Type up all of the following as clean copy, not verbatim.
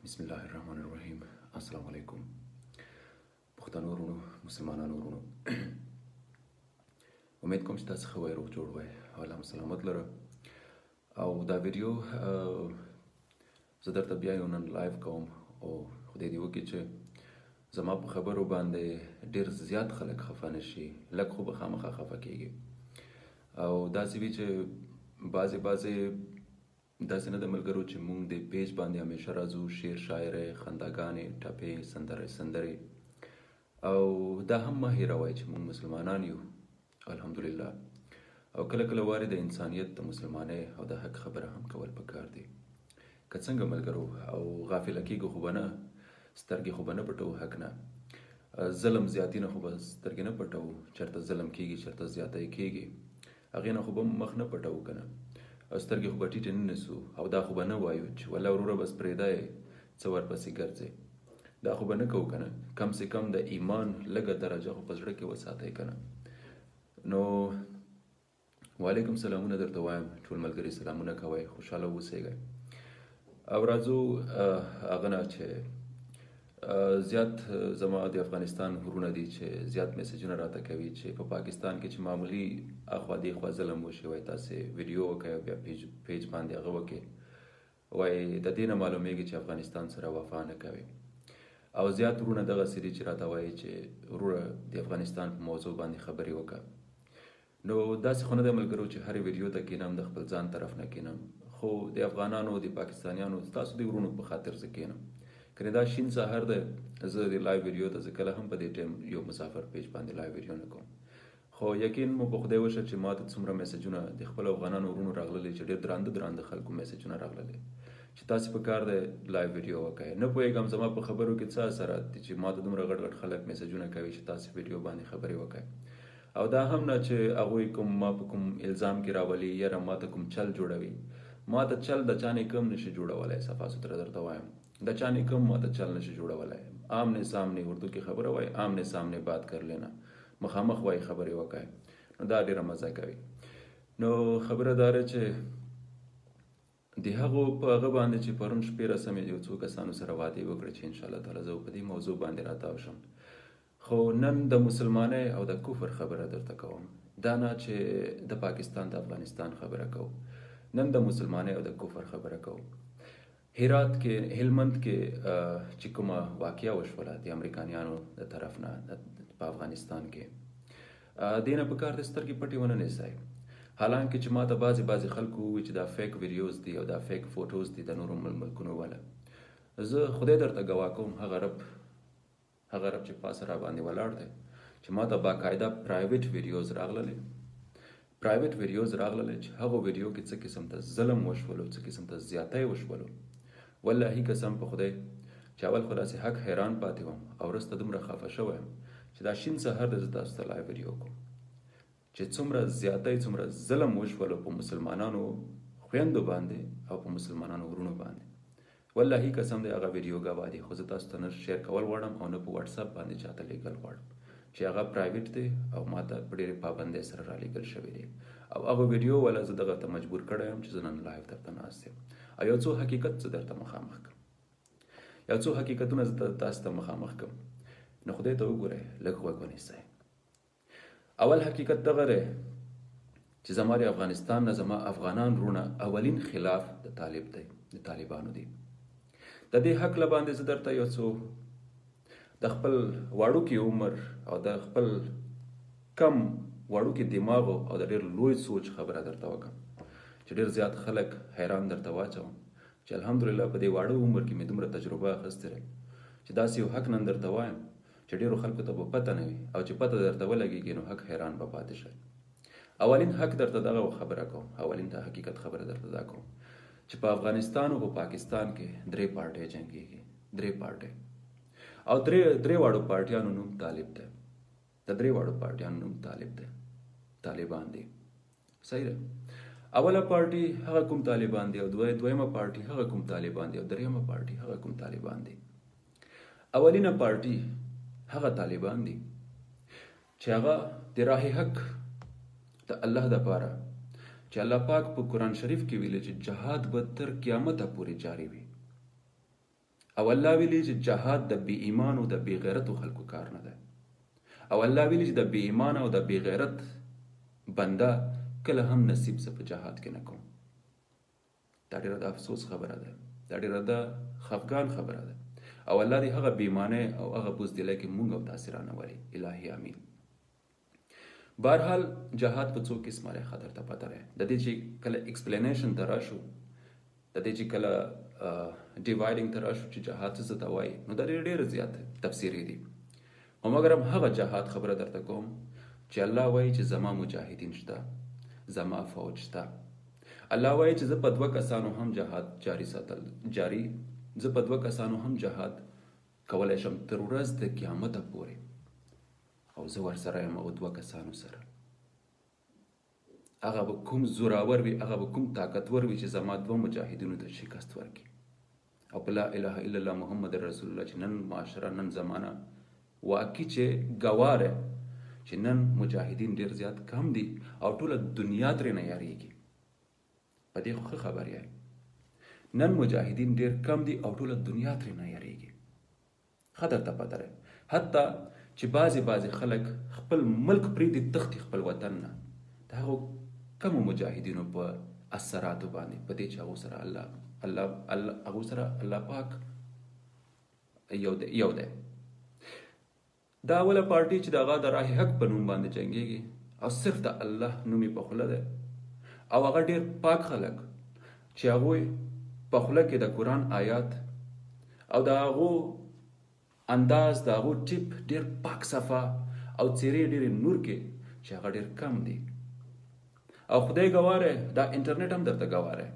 بسم الله الرحمن الرحیم. السلام علیکم پښتنو ورونو، مسلمانانو ورونو. امید کوم چې تاسو ښه وای، روغ جوړ وای او الله مو سلامت لره. او دا ویډیو زه درته بیا یو نن لایف کوم او خدای دې وکړي چې زما په خبرو باندې ډېر زیات خلک خفه نه شي، لږ خو به خامخا خفه کېږي. او داسې وي چې بعضې داسې نه د ملګرو چې مونږ د پیج باندې همیشه راځو، شعر شاعرۍ، خنداګانې، ټپې، سندرې او دا هم مه هېروئ چې مونږ مسلمانان یو الحمدلله. او کله کله وارې د انسانیت، د مسلمانۍ او د حق خبره هم کول پکار دي. که څنګه ملګرو او غافله کېږو خو به نه، سترګې خو به نه پټوو حق نه، ظلم زیاتي نه خو به سترګې نه پټوو، چېرته ظلم کېږي چېرته زیاتی کېږي هغې نه خو به مخ نه پټوو که نه، او سترګې خو به ټیټې نه نیسو او دا خو به نه وایو چې والله وروره بس پرېږده یې څه ورپسې ګرځې. دا خو به نه کوو که نه، کم سے کم د ایمان لږه درجه خو په زړه کې وساتئ که نه. نو وعلیکم سلامونه درته وایم ټول ملګري، سلامونه کوئ، خوشحاله اوسئ. او راځو هغه نه چې زیات زما د افغانستان ورونه دي چې زیات میسجونه راته کوي چې په پاکستان کې چې معمولی اخوا دیخوا ظلم وشي، وایي تاسې ویډیو وکړئ او بیا پیج باندې هغه وکړئ، وایي د دې نه معلومیږي چې افغانستان سره وفا نه کوي. او زیات ورونه دغسې دي چې راته وایي چې وروره د افغانستان په موضوع باندې خبرې وکړه. نو داسې خو نه ده ملګرو چې هرې ویډیو ته کینم د خپل ځان طرف نه کینم، خو د افغانانو، د پاکستانیانو، ستاسو د ورونو په خاطر زه کینم. کنې دا شین سهار ده، زه د لایو ویډیو ته زه کله هم په دې ټایم یو مسافر پیج باندې لایو ویډیو نه کوم، خو یقین مو په خدای وشه چې ما ته څومره میسجونه د خپلو افغانانو ورونو راغللي چې ډېر درانده خلکو میسجونه راغللي چې تاسې په کار دی لایو ویډیو وکړئ. نه پوهېږم زما په خبرو کې څه اثرات دي چې ما ته دومره غټ خلک میسجونه کوي چې تاسې ویډیو باندې خبرې وکړئ. او دا هم نه چې هغوی ما په کوم الزام کې راولي، یاره ما ته کوم چل جوړوي. ما ته چل د چا نه کم نشي جوړولی، صفا سوتره درته وایم، د چا نه کم ما ته چل نشي جوړولی. آمنے سامنے اردو کې خبره وایي، آمنے سامنے بات کر لینا، مخامخ وایي خبرې وکړئ. نو دا ډېره مزه کوي. نو خبره دا ده چې د هغو په هغه باندې چې پرون شپې رسم یو څو کسانو سره وعدې وکړې چې انشاءالله تعالی زه په دې موضوع باندې راتاو شم. خو نن د مسلمانۍ او د کفر خبره درته کوم، دا نه چې د پاکستان د افغانستان خبره کوم، نن د مسلمانۍ او د کفر خبره کوم. هرات کې، هلمند کې چې کومه واقعه وشوله د امریکایانو د طرف نه په افغانستان کې، دې نه پکار دی سترګې پټې ونه نیسئ. حالانکه چې ما ته بعضې خلکو ووایي چې دا فیک ویډیوز دي او دا فیک فوټوز دي د نورو ملکونو والا. زه خدای درته ګواه کوم، هغه رب چې پاسه را باندې ولاړ دی چې ما ته باقاعده پرایویټ ویډیوز راغللې چې هغو ویډیو کې څه قسم ته ظلم وشولو، څه قسم ته زیاتی وشولو. والله قسم په خدای چې اول خو داسې حق حیران پاتې وم او وروسته دومره خفه شوی یم چې دا شین سهار د زه تاسو ته لایو ویډیو کوم چې څومره زیاتی، څومره ظلم وشولو په مسلمانانو خویندو باندې او په مسلمانانو ورونو باندې. والله قسم دی هغه ویډیو ګواه دی، خو زه تاسو ته نه شیر کول غواړم او نه په واتساپ باندې چاته لیږل غواړم چې هغه پرایویټ دی او ما ته په ډېرې پابندۍ سره رالیږل شوی دی. او هغه ویډیو والا زه دغه ته مجبور کړی یم چې زه نن لایو درته ناست یم او یو څو حقیقت زه درته مخامخ کړم، یو څو حقیقتونه زه تاسو ته مخامخ کړم. نو خدای ته وګورئ، لږ غوږ ونیسئ. اول حقیقت دغه دی چې زما د افغانستان نه زما افغانان وروڼه اولین خلاف د طالب دی، د طالبانو دی. د دې حق له باندې زه درته یو څو د خپل وړوکي عمر او د خپل کم وړوکي دماغ او د ډېر لوی سوچ خبره درته وکړم چې ډېر زیات خلک حیران درته واچوم چې الحمدلله په دې واړه عمر کې مې دومره تجربه اخیستې ده چې داسې یو حق نن درته وایم چې ډېرو خلکو ته به پته نه وي او چې پته درته ولګېږي نو حق حیران به پاتې شئ. اولین حق درته دغه خبره کوم، اولین د حقیقت خبره درته دا کوم چې په افغانستان او په پاکستان کې درې پارټۍ جنګېږي، درې پارټۍ، او درې واړو پارټیانو نوم طالب دی. د درې واړو پارټیانو نوم طالب دی، طالبان دی. صحیح ده؟ اوله پارټي هغه کوم طالبان دی او دویمه پارټي هغه کوم طالبان دی او دریمه پارټي هغه کوم طالبان دی. اولینه پارټي هغه طالبان دي چې هغه د راه حق د الله دپاره چې الله پاک په قرآن شریف کې ویلي چې جهاد به تر قیامته پورې جاری وي. او الله ویلي چې جهاد د بې ایمان او د بې غیرتو خلکو کار نه دی. او الله ویلي چې د بې ایمان او د بې غیرت بنده کله هم نصیب زه په جهاد کې نه کوم. دا ډېره د افسوس خبره ده، دا ډېره د خفګان خبره ده. او الله دې هغه بې ایمانۍ او هغه بزدلۍ کې مونږ او تاسې رانولي. الهي امین. بهرحال جهاد په څو قسمه دی ښه درته پته دی. د دې چې کله ایکسپلینیشن ته راشو، د دې چې کله ډیوایډینګ ته راشو چې جهاد څه ته وایي، نو دا ډېر زیات تفسیري دي. خو مګر هم هغه جهاد خبره درته کوم چې الله وایي چې زما مجاهدین شته، زما فوج شته. الله وایي چې زه په 2 کسانو هم جهاد جاری زه په 2 کسانو هم جهاد کولی شم تر ورځ د قیامته پورې، او زه ورسره یم او 2 کسانو سره. هغه به کوم زوراور وي، هغه به کوم طاقتور وي چې زما 2 مجاهدینو ته شکست ورکړي. او په لا اله الا الله محمد رسول الله چې نن معاشره، نن زمانه واقعي چې ګواره چې نن مجاهدین ډېر زیات کم دي او ټوله دنیا ترې نه یاریږي. په دې خو خبر یې نن مجاهدین ډېر کم دي او ټوله دنیا ترې نه یاریږي. ښه درته پته دی حتی چې بعضې خلک خپل ملک پرېږدي تښتي خپل وطن نه، د هغو کمو مجاهدینو په اثراتو باندې، په دې چې هغو سره الله پاک یو دی. دا اوله پارټي چې د هغه د راه حق په نوم باندې جنګېږي او صرف د الله نوم یې په خوله دی، او هغه ډېر پاک خلک چې هغوی په خوله کې د قرآن آیات او د هغو انداز، د هغو ټیپ ډېر پاک صفا او څېرې ډېرې نور کې چې هغه ډېر کم دي. او خدای ګواره دا انټرنیټ هم درته ګواره.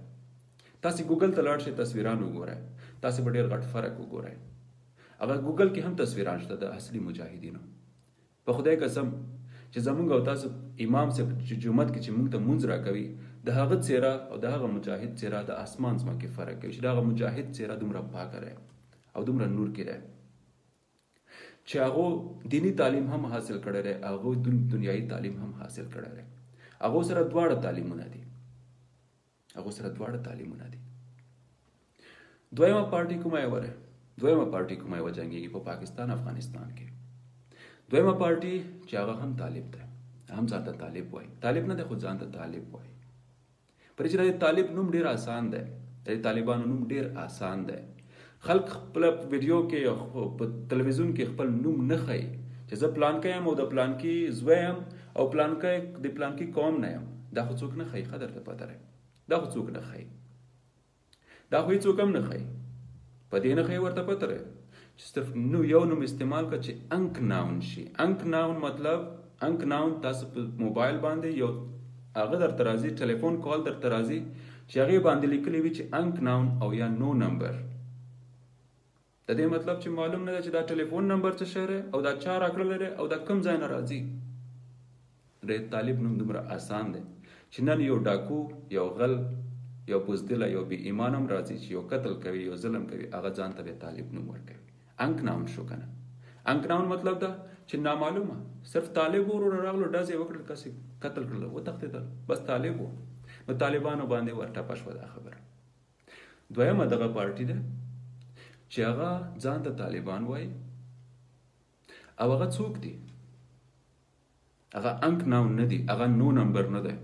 تاسې ګوګل ته لاړ شئ، تصویران وګورئ، تاسې به ډېر غټ فرق وګورئ. هغه ګوګل کې هم تصویران شته د اصلي مجاهدینو. په خدای قسم چې زمونږ او تاسو امام صاحب چې جومات کې چې مونږ ته مونځ راکوي، د هغه څېره او د هغه مجاهد څېره د اسمان ځمکې فرق کوي چې د هغه مجاهد څېره دومره پاکه دی او دومره نور کې دی چې هغو دینی تعلیم هم حاصل کړی دی، هغو دنیایي تعلیم هم حاصل کړی دی. هغو سره دواړه تعلیمونه دي. دویمه پارټي کومه یوه ده؟ دویمه پارټي کومه یوه جنګېږي په پاکستان افغانستان کې. دویمه پارټي چې هغه هم طالب ده، هم ځان ته طالب وایي. طالب نه دی خو ځان ته طالب وایي. پرې چې د طالب نوم ډېر آسان دی، د طالبانو نوم ډېر آسان دی. خلک خپل ویډیو کې په تلویزیون کې خپل نوم نه ښیي چې زه پلانکی یم او د پلانکي زوی یم او د پلانکي قوم نه یم. دا خو څوک نه ښیي. ښه درته پته دی دا خو څوک نه ښیي، دا خو هېڅوک هم نه ښیي. په دې نه ښیي ورته پته دی چې صرف یو نوم استعمال کړه چې انک ناون شي. انک ناون مطلب، انک ناون تاسو په موبایل باندې یو هغه درته راځي، ټلیفون کال درته راځي چې هغې باندې لیکلی وي چې انک ناون او یا نو نمبر. د دې مطلب چې معلوم نه ده چې دا ټلیفون نمبر څه شی دی او دا چا راکړلی دی او دا کوم ځای نه راځي. د طالب نوم دومره آسان دی چې نن یو ډاکو، یو غل، یو بزدله، یو بې ایمان هم راځي چې یو قتل کوي، یو ظلم کوي، هغه ځان ته طالب نوم ورکوي. انک ناون شو که نه؟ انک ناون مطلب ده چې نامعلومه، صرف طالب وروره راغلو، ډز یې وکړل، کس یې قتل کړل، وتښتېدل، بس طالب و. نو طالبانو باندې ورټپه شوه دا خبره. دویمه دغه پارټي ده چې هغه ځان ته طالبان وایي او هغه څوک دي؟ هغه انک ناون نه دي، هغه نو نمبر نه دی.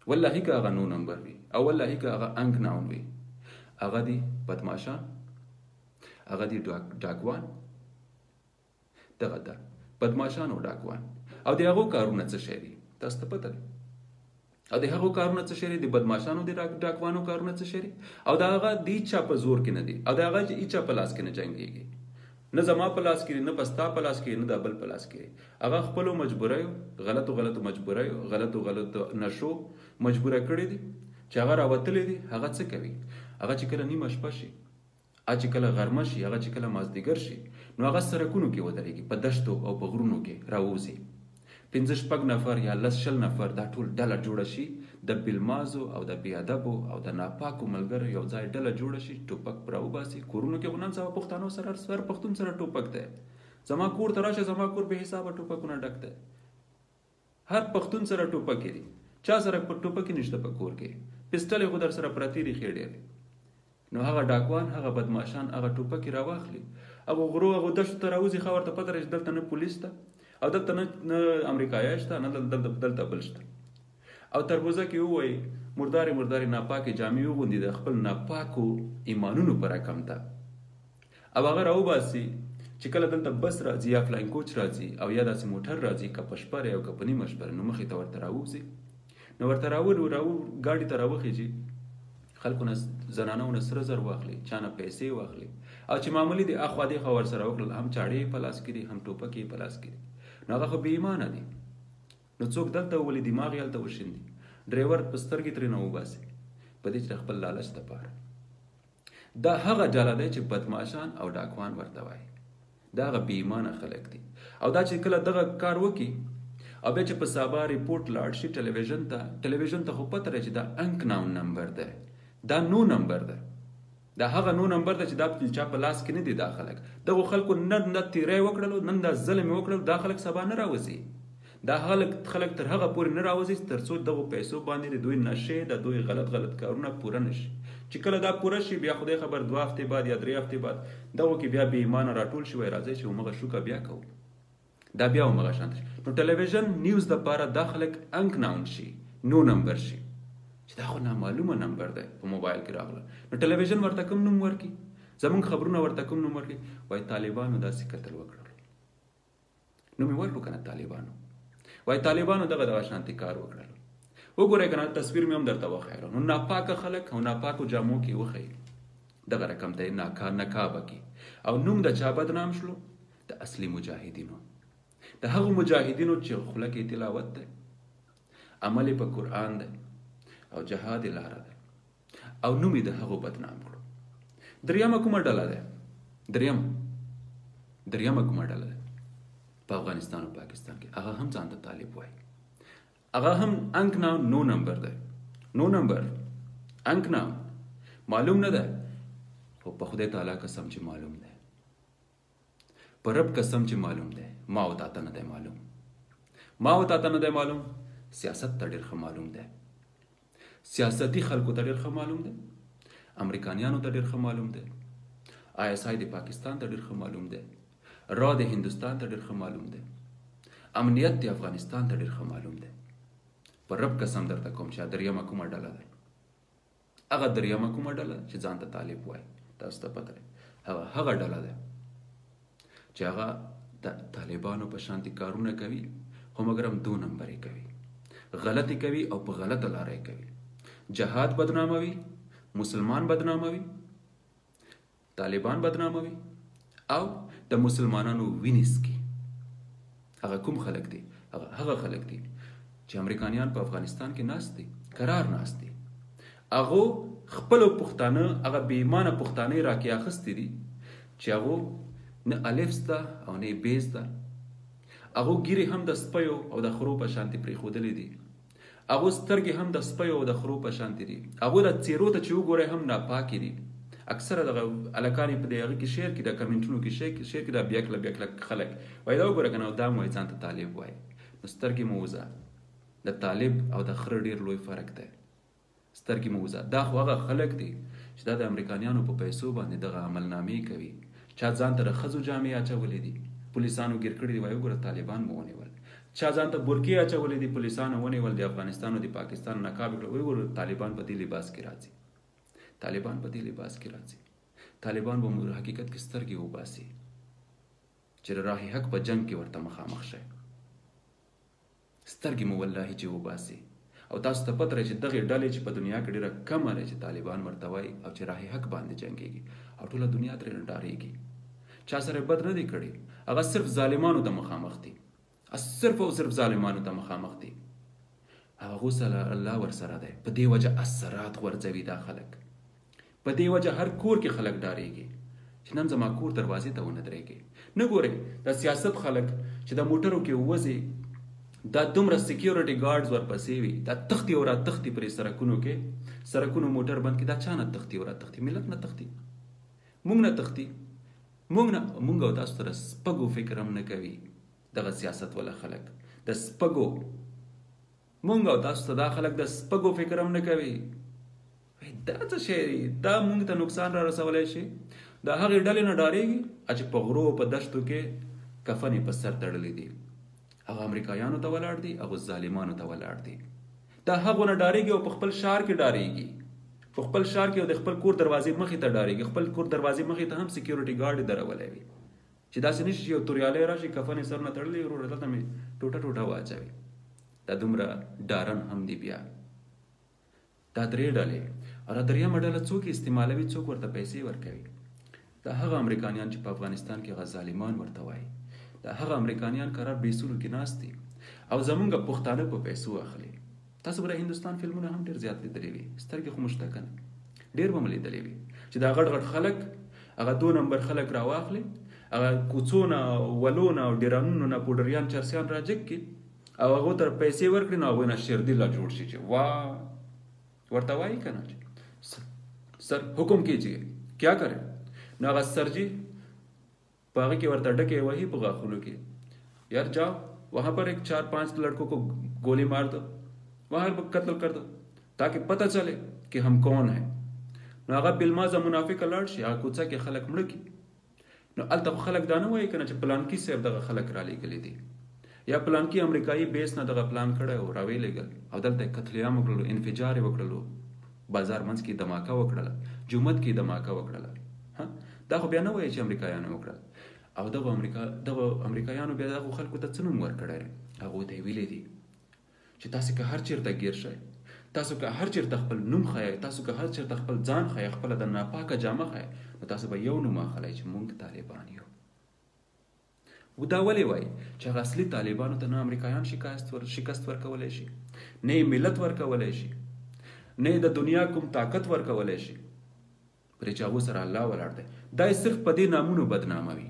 والله که هغه نو نمبر وي او والله که هغه انک ناون وي، هغه دي بدماشان، هغه دي ډاکوان. دغه ده بدماشان او ډاکوان. او د هغو کارونه څه شی دي تاسو ته پته دی؟ او د هغو کارونه څه شی دي؟ د بدماشانو د ډاکوانو کارونه څه شی دي؟ او د هغه د هیچا په زور کې نه دي، او د هغه هیچا په لاس کې نه جنګېږي. نه زما په لاس کې، نه په ستا په لاس کې، نه د بل په لاس کې. هغه خپلو مجبوریو، غلطو مجبوریو، غلطو نشو مجبوره کړي دي چې هغه راوتلی دي. هغه څه کوي؟ هغه چې کله نیمه شپه شي، هغه چې کله غرمه شي، هغه چې کله مازدیګر شي، نو هغه سرکونو کې ودرېږي، په دشتو او په غرونو کې راووځي. 5-6 نفر یا 10-20 نفر دا ټول ډله جوړه شي، د بلمازو او د بې ادبو او د ناپاکو ملګرو یو ځای ډله جوړه شي، ټوپک پر راوباسي. کورونو کې خو نن سبا پښتانو سره هر پښتون سره ټوپک دی. زما کور ته راشه، زما کور بې حسابه ټوپکونه ډک دی. هر پښتون سره ټوپک دی، چا سره ټوپک نشته په کور کې. پسټل خو در سره پرتی دي ښې ډېرې. نو هغه ډاکوان هغه بدمعشان هغه ټوپکې راواخلي، هغه غرو هغه دشتو ته راوځي، ښه ورته پته راشي دلته نه پولیس ته او دلته نه امریکایي شته نه دلته بل شته. او تربوزه کې ووایي مردارې ناپاکې جامې وغوندي د خپل ناپاکو ایمانونو په رقم ته، او هغه راوباسي چې کله دلته بس راځي یا فلاین کوچ راځي او یا داسې موټر راځي که په شپه او که په نیمه شپه، نو مخې ته ورته راوځي، نو ورته ګاډي ته راوخیږي، خلکو نه زنانو نه سره زر واخلي، چا نه پیسې واخلي، او چې معمولی دي اخوا دېخوا ورسره وکړل، هم چاړې یې په لاس کې دي هم ټوپکې یې په لاس کې دي، نو هغه خو بې ایمانه دي. نو څوک دلته وولي دماغ یې هلته وشیندي، ډریور په سترګې ترېنه وباسي په دې چې د خپل لالچ دپاره. دا هغه ډله دی چې بدمعشان او ډاکوان ورته وایي، دا هغه بې ایمانه خلک دي. او دا چې کله دغه کار وکړي او بیا چې په سبا ریپورټ لاړ شي ټلویزیون ته خو پته دی چې دا انک ناون نمبر دی، دا نو نمبر دی، دا هغه نو نمبر دی چې دا چا په لاس کې نه دي. دا خلک دغو خلکو نن دا تیری وکړلو، نن دا ظلم یې وکړلو، دا خلک سبا نه راوځي. دا خلک تر هغه پورې نه راوځي تر څو دغو پیسو باندې د دوی نشې د دوی غلط کارونه پوره نشي. چې کله دا پوره شي بیا خدای خبر 2 هفتې بعد یا 3 هفتې بعد دغو کې بیا بې ایمانه راټول شي، وایي راځئ چې همغه شوکه بیا کوو، دا بیا همغه شانته شي. نو ټلویزیون نیوز دپاره دا خلک انک ناون شي، نو نمبر شي، چې دا خو نامعلومه نمبر دی په موبایل کې راغله. نو ټلویزیون ورته کوم نوم ورکړي، زمونږ خبرونه ورته کوم نوم ورکړي، وایي طالبانو داسې قتل وکړل. نوم یې ورکړو که نه طالبانو، وایي طالبانو دغه شانتي کار وکړل. وګورئ که نه تصویر مې هم درته وښیله، نو ناپاکه خلک او ناپاکو جامو کې وښیي، دغه رقم ته یې نقابه کې، او نوم د چا بدنام شلو؟ د اصلي مجاهدینو، د هغو مجاهدینو چې خوله کې تلاوت دی، عمل په قرآن دی او جهاد یې لاره ده، او نوم یې د هغو بدنام کړو. دریمه کومه ډله ده؟ دریمه کومه ډله ده په افغانستان او پاکستان کې؟ هغه هم ځان ته طالب وایي، هغه هم انک نام نو نمبر ده، نو نمبر انک نام معلوم نه ده، خو په خدای تعالی قسم چې معلوم ده، په رب قسم چې معلوم ده، ما او تاته نه ده معلوم، ما او تاته نه ده معلوم. سیاست ته ډېر ښه معلوم ده، سیاستي خلکو ته ډېر ښه معلوم ده، امریکانیانو ته ډېر ښه معلوم ده، ISI د پاکستان ته ډېر ښه معلوم ده، را د هندوستان ته ډېر ښه معلوم ده، امنیت د افغانستان ته ډېر ښه معلوم ده. په رب قسم درته کوم چې دریمه کومه ډله ده، هغه دریمه کومه ډله چې ځان ته طالب وایي، تاسو ته پته هغه ډله ده چې هغه د طالبانو په شانتي کارونه کوي، خو مګر هم 2 نمبر یې کوي، غلطي کوي او په غلطه لاره یې کوي، جهاد بدناموي، مسلمان بدناموي، طالبان بدناموي او د مسلمانانو وینې څکي. هغه کوم خلک دي؟ هغه خلک دي چې امریکایان په افغانستان کې ناست دي، قرار ناست دي، هغه خپل پښتانه هغه بې ایمانه پښتانه راکې اخیستي دي چې هغه نه الف سته او نه ب سته، هغه ګیرې هم د سپیو او د خرو په شانتي پرېښودلې دي، هغه سترګې هم د سپیو او د خرو په شانتي دي، هغه د څیرو ته چې وګورئ هم ناپاکې دي. اکثره دغه الکانې په دې هغه کې شعر کې د کمنټونو کې شعر کې دا بیا کله خلک وایي دا وګوره که نه دا مو وایي ځان ته طالب وایي. نو سترګې مو وځه، د طالب او د خره ډېر لوی فرق دی. سترګې مو وځه، دا خو هغه خلک دي چې دا د امریکایانو په پیسو باندې دغه عملنامې کوي. چا ځان ته د ښځو جامې اچولې دي، پولیسانو ګیر کړي دي، وایي وګوره طالبان مو ونیول. چا ځان ته برقې اچولې دي، پولیسانو ونیول، د افغانستان او د پاکستان نقاب کړه، وایي وګوره طالبان په دې لباس کې راځي، طالبان په دې لباس کې راځي. طالبان به مو حقیقت کې سترګې وباسي چې د راه حق په جنګ کې ورته مخامخ شي، سترګې مو والله چې وباسي. او تاسو ته پته چې دغه ډلې چې په دنیا کې ډېره کمه ده چې طالبان ورته وایي او چې راه حق باندې جنګېږي او ټوله دنیا ترې ډارېږي، چا سره بد نه دی کړی، هغه صرف ظالمانو ته مخامخ دي، صرف او صرف ظالمانو ته مخامخ دي. هغه سره الله ورسره دی، په دې وجه اثرات غورځوي دا خلک، په دې وجه هر کور کې خلک ډارېږي چې نن زما کور دروازې ته ونه درېږي. نه ګورئ د سیاست خلک چې د موټرو کې ووځي، دا دومره سیکیورټي ګارډز ورپسې وي، دا تختي او را تختي پرې سرکونو کې، سرکونو موټر بند کې، دا چا نه تختي او را تختي؟ ملت نه تختي، مونږ نه تختي، مونږ او تاسو سره سپږو فکر هم نه کوي دغه سیاست والا خلک، د سپږو، مونږ او تاسو ته دا خلک د سپږو فکر هم نه کوي. دا څه شی دا موږ ته نقصان را رسولی شي. دا هغې ډلې نه ډارېږي چې په غرو په دشتو کې کفن یې په سر تړلی دي. هغه امریکایانو ته ولاړ دي، هغه ظالمانو ته ولاړ دي. دا هغو نه ډارېږي او په خپل شار کې ډارېږي، په خپل شار کې او د خپل کور دروازې مخې ته ډارېږي. خپل کور دروازې مخې ته هم سیکیورټي ګارډ یې درولی وي چې داسې نه شي چې یو توریالی راشي کفن یې سر نه تړلی وروره دلته مې ټوټه ټوټه واچوي. دا دومره ډارن هم دي. بیا دا درې ډلې او دا درېیمه ډله څوک استعمالوي، څوک ورته پیسې ورکوي. دا هغه امریکایان چې په افغانستان کې هغه ظالمان ورته وایي. دا هغه امریکایان قرار بیسولو کې ناست دي او زمونږ پښتانه په پیسو اخلي. تاسو به د هندوستان فلمونه هم ډېر زیات لیدلی وي، سترګې خو مو شته که نه، ډېر به مو لیدلی وي چې دا غټ غټ خلک هغه 2 نمبر خلک راواخلي، هغه کوڅو نه ولو نه او ډیرانونو نه پوډریان چرسیان راجګ کړي او هغو ته پیسې ورکړي، نو هغوی نه شیردله جوړ شي چې وا ورته وایي که نه چې سر حکم کیجیے کیا کریں. نو هغه سر جی په هغه کې ورته ډکې وهي په غاښونو کې، یار جاؤ وہاں پر ایک 4-5 لڑکوں کو گولی مار دو، وہاں پر قتل کر دو تاکہ پتہ چلے کہ ہم کون ہیں. نو هغه بالمازه منافق لاړ شي، هغه کوڅه کې خلک مړه کړي. نو هلته خو خلک دا نه وایي که نه چې پلانکي صاحب دغه خلک رالیږلي دي یا پلانکي امریکایي بیس نه دغه پلان کړی او راویلېږل او دلته یې قتل عام وکړلو، انفجار یې وکړلو، بازار منځ کې دماکه وکړله، جومات کې دماکه وکړله. دا خو بیا نه وایي چې امریکایانو وکړل. او دغه امریکایانو بیا دغو خلکو ته څه نوم ورکړی دی؟ هغو ته یې ویلي دي چې تاسو که هر چېرته ګیر شئ، تاسو که هر چېرته خپل نوم ښایئ، تاسو که هر چېرته خپل ځان ښایئ، خپله د ناپاکه جامه ښایئ، نو تاسو به یو نوم اخلئ چې موږ طالبان یو. دا ولې وایي چې هغه اصلي طالبانو ته نه امریکایان شکست ورکولی شي، نه یې ملت ورکولی شي، نه یې د دنیا کوم طاقت ورکولی شي، پرې چې هغو سره الله ولاړ دی. دا یې صرف په دې نامونو بدناموي،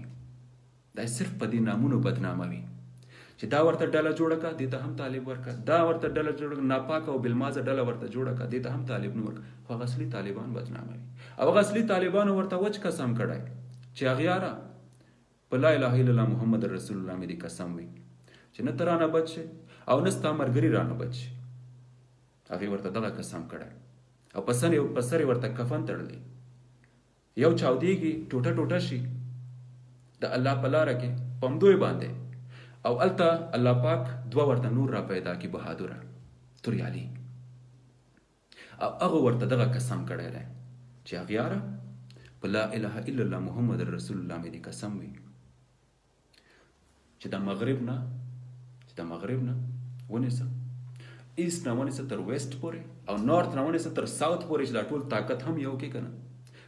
دا یې صرف په دې نامونو بدناموي چې دا ورته ډله جوړه کړه، دې ته هم طالب ورکړه، دا ورته ډله جوړه کړه، ناپاکه او بالمازه ډله ورته جوړه کړه، دې ته هم طالب نه ورکړه. خو هغه اصلي طالبان بدناموي. او هغه اصلي طالبانو ورته وچ قسم کړی چې اغیاره په لا اله الا الله محمد رسول الله مې دې قسم وي چې نه ته رانه بچ شي او نه ستا ملګري رانه بچ شي. هغې ورته دغه قسم کړی او په سر یې ورته کفن تړلی، یو چاودېږي ټوټه ټوټه شي د الله په لاره کې په همدوی باندې، او هلته الله پاک 2 ورته نور را پیدا کړي بهادره توریالي، او هغه ورته دغه قسم کړی دی چې اغیاره په لا اله الا الله محمد رسول الله مې دې قسم وي چې د مغرب نه ونیسه، ایست نه ونیسه تر ویسٹ پورې او نارت نه ونیسه تر ساوت پورې چې دا ټول طاقت هم یو کې که نه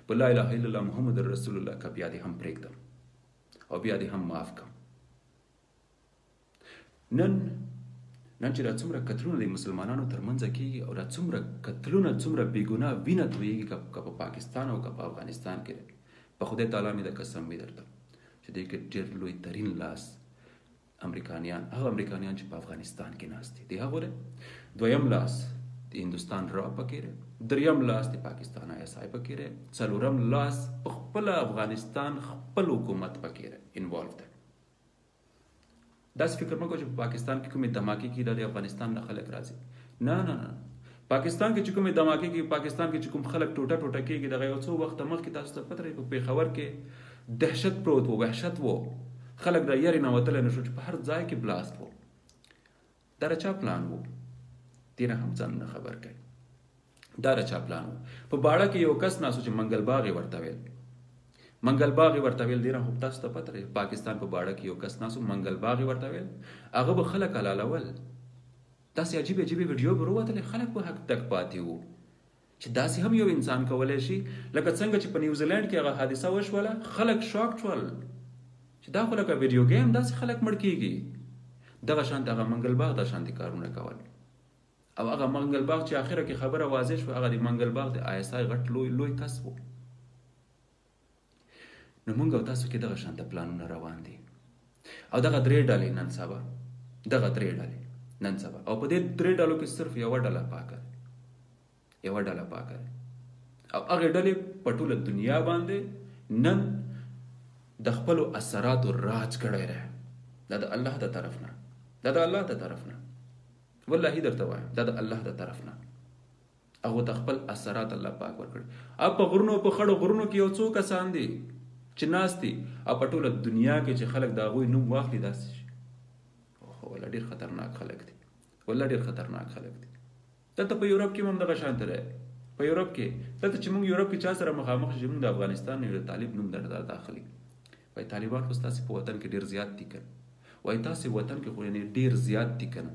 په لا اله الا الله محمد رسول الله که بیا دې هم پرېږدم او بیا دې هم معاف کړم. نن چې دا څومره قتلونه د مسلمانانو تر منځ کېږي او دا څومره قتلونه څومره بېګناه وینه تویېږي که په پاکستان او که په افغانستان کې دی، په خدای تعالی مې د قسم وي درته چې دې کې ډېر لوی ترین لاس هغه امریکانیان چې په افغانستان کې ناست دي، د هغو دی. 2یم لاس د هندوستان را پکې دی، 3یم لاس د پاکستان ISI پکې دی، 4م لاس په خپله افغانستان خپل حکومت پکې دی انوالو دی. داسې فکر مه کوه چې په پاکستان کې کومې دماکې کېږي دا د افغانستان نه خلک راځي. نه پاکستان کې چې کومې دماکې کېږي، پاکستان کې چې کوم خلک ټوټه ټوټه کېږي، دغه یو څو وخته مخکې تاسو ته پته لري په پېښور کې دهشت پروت و، وحشت و، خلک د یارې نه وتلی نه شو چې په هر ځای کې بلاست و. دا د چا پلان و؟ دې نه هم ځان نه خبر کوي. دا د چا پلان و؟ په باړه کې یو کس ناسو چې منګل باغ یې ورته ویل، دې نه خو تاسو ته پته لري پاکستان په باړه کې یو کس ناسو منګل باغ یې ورته ویل، هغه به خلک حلالول. داسې عجیبې ویډیو به راوتلې، خلک به حق تک پاتې وو چې داسې هم یو انسان کولی شي. لکه څنګه چې په نیوزیلینډ کې هغه حادثه وشوله، خلک شاک شول چې دا خو لکه ویډیو ګیم، داسې خلک مړ کېږي. دغه شانتې هغه منګل باغ دا شانتې کارونه کول، او هغه منګل باغ چې آخره کې خبره واضح شوه هغه د منګل باغ د ISI غټ لوی کس و. نو موږ او تاسو کې دغه شانته پلانونه روان دي او دغه 3 ډلې نن سبا او په دې 3 ډلو کې صرف یوه ډله پاکه ده او هغې ډلې په ټوله دنیا باندې نن د خپلو اثراتو راج کړی دی. دا د الله د طرف نه والله درته وایم دا د الله د طرف نه. هغه ته خپل اثرات الله پاک ورکړي. او په غرونو په خړو غرونو کې یو څو کسان دي چې ناست دي او په ټوله دنیا کې چې خلک د هغوی نوم واخلي داسې شي. والله ډېر خطرناک خلک دي، والله ډېر خطرناک خلک دي. دلته په یورپ کې هم دغه شانته دی. په یورپ کې دلته چې موږ یورپ کې چا سره مخامخ شي، موږ د افغانستان یو طالب نوم درته داخلي وایي طالبان خو ستاسې په وطن کې ډېر زیات دي که نه، وایي تاسې وطن کې خو یعنې ډېر زیات دي که نه.